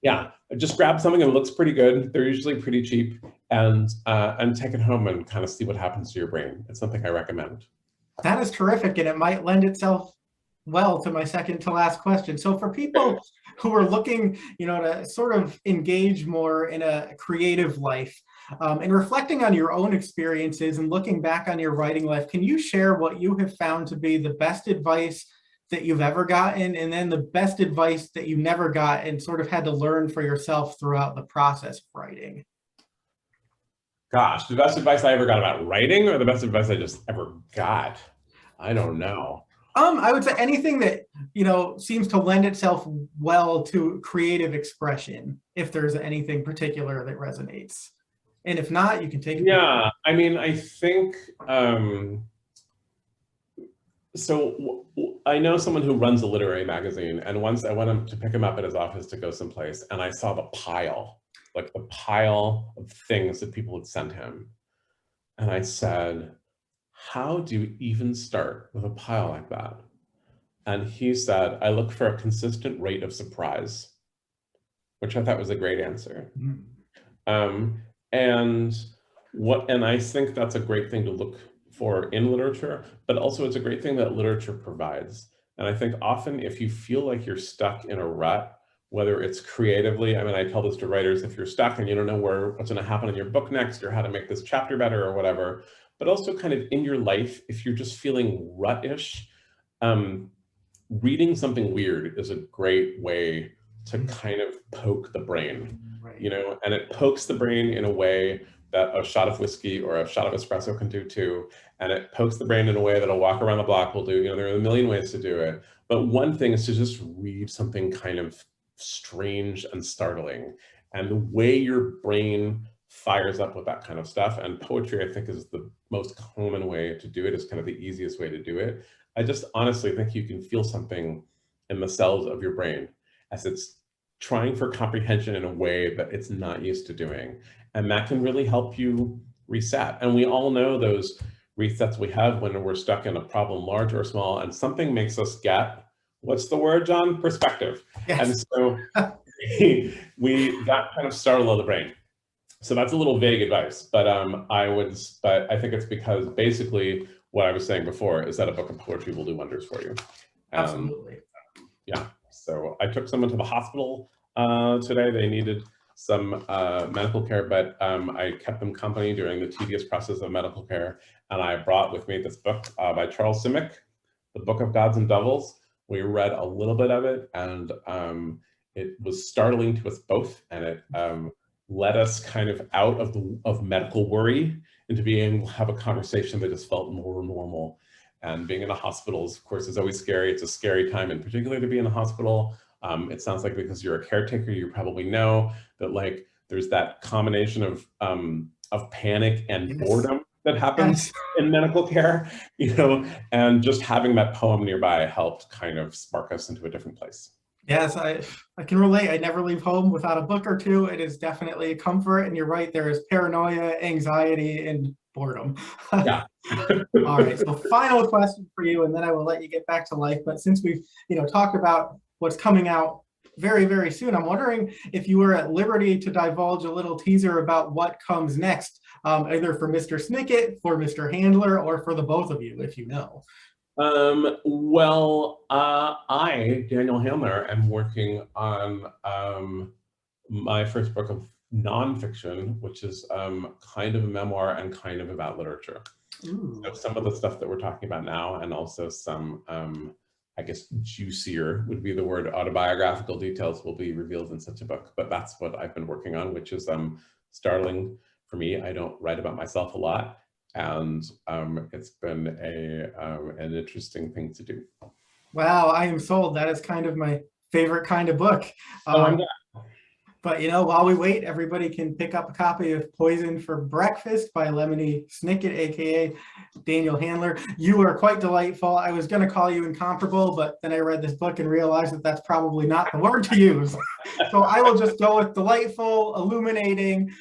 Yeah, just grab something that looks pretty good. They're usually pretty cheap, and take it home and kind of see what happens to your brain. It's something I recommend. That is terrific, and it might lend itself well to my second to last question. So for people who are looking, to sort of engage more in a creative life, and reflecting on your own experiences and looking back on your writing life, can you share what you have found to be the best advice that you've ever gotten, and then the best advice that you never got and sort of had to learn for yourself throughout the process of writing? Gosh, the best advice I ever got about writing, or the best advice I just ever got? I don't know. I would say anything that, seems to lend itself well to creative expression, if there's anything particular that resonates. And if not, you can take it. Yeah, I mean, I think, so I know someone who runs a literary magazine, and once I went to pick him up at his office to go someplace, and I saw the pile of things that people had sent him. And I said, how do you even start with a pile like that? And he said, I look for a consistent rate of surprise, which I thought was a great answer. And I think that's a great thing to look for in literature, but also it's a great thing that literature provides. And I think often if you feel like you're stuck in a rut, whether it's creatively, I tell this to writers, if you're stuck and you don't know what's going to happen in your book next or how to make this chapter better or whatever, but also kind of in your life, if you're just feeling rut-ish, reading something weird is a great way to kind of poke the brain, and it pokes the brain in a way that a shot of whiskey or a shot of espresso can do too. And it pokes the brain in a way that a walk around the block will do. There are a million ways to do it. But one thing is to just read something kind of strange and startling. And the way your brain fires up with that kind of stuff, and poetry, I think, is the most common way to do it, is kind of the easiest way to do it. I just honestly think you can feel something in the cells of your brain as it's trying for comprehension in a way that it's not used to doing. And that can really help you reset. And we all know those resets we have when we're stuck in a problem, large or small, and something makes us get, what's the word, John? Perspective. Yes. And so that kind of startled the brain. So that's a little vague advice, but I think it's because basically what I was saying before is that a book of poetry will do wonders for you. Absolutely. Yeah. So I took someone to the hospital today. They needed some medical care, but I kept them company during the tedious process of medical care. And I brought with me this book by Charles Simic, The Book of Gods and Devils. We read a little bit of it, and it was startling to us both. And it led us kind of out of medical worry into being able to have a conversation that just felt more normal. And being in a hospital, of course, is always scary. It's a scary time, in particular, to be in a hospital. It sounds like because you're a caretaker, you probably know that there's that combination of panic and boredom that happens in medical care, and just having that poem nearby helped kind of spark us into a different place. Yes, I can relate. I never leave home without a book or two. It is definitely a comfort, and you're right, there is paranoia, anxiety, and boredom. Yeah. All right, so final question for you, and then I will let you get back to life. But since we've talked about what's coming out very, very soon, I'm wondering if you were at liberty to divulge a little teaser about what comes next, either for Mr. Snicket, for Mr. Handler, or for the both of you, if you know. I, Daniel Handler, am working on my first book of nonfiction, which is kind of a memoir and kind of about literature. Ooh. So some of the stuff that we're talking about now, and also some, I guess, juicier would be the word, autobiographical details will be revealed in such a book. But that's what I've been working on, which is startling for me. I don't write about myself a lot, and it's been an interesting thing to do. Wow, I am sold. That is kind of my favorite kind of book. I'm not. But, while we wait, everybody can pick up a copy of Poison for Breakfast by Lemony Snicket, a.k.a. Daniel Handler. You are quite delightful. I was going to call you incomparable, but then I read this book and realized that that's probably not the word to use. So I will just go with delightful, illuminating.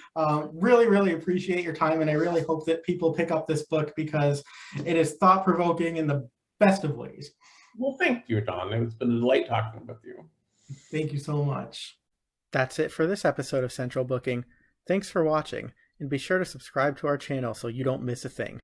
Really, really appreciate your time, and I really hope that people pick up this book because it is thought-provoking in the best of ways. Well, thank you, Don. It's been a delight talking with you. Thank you so much. That's it for this episode of Central Booking. Thanks for watching, and be sure to subscribe to our channel so you don't miss a thing.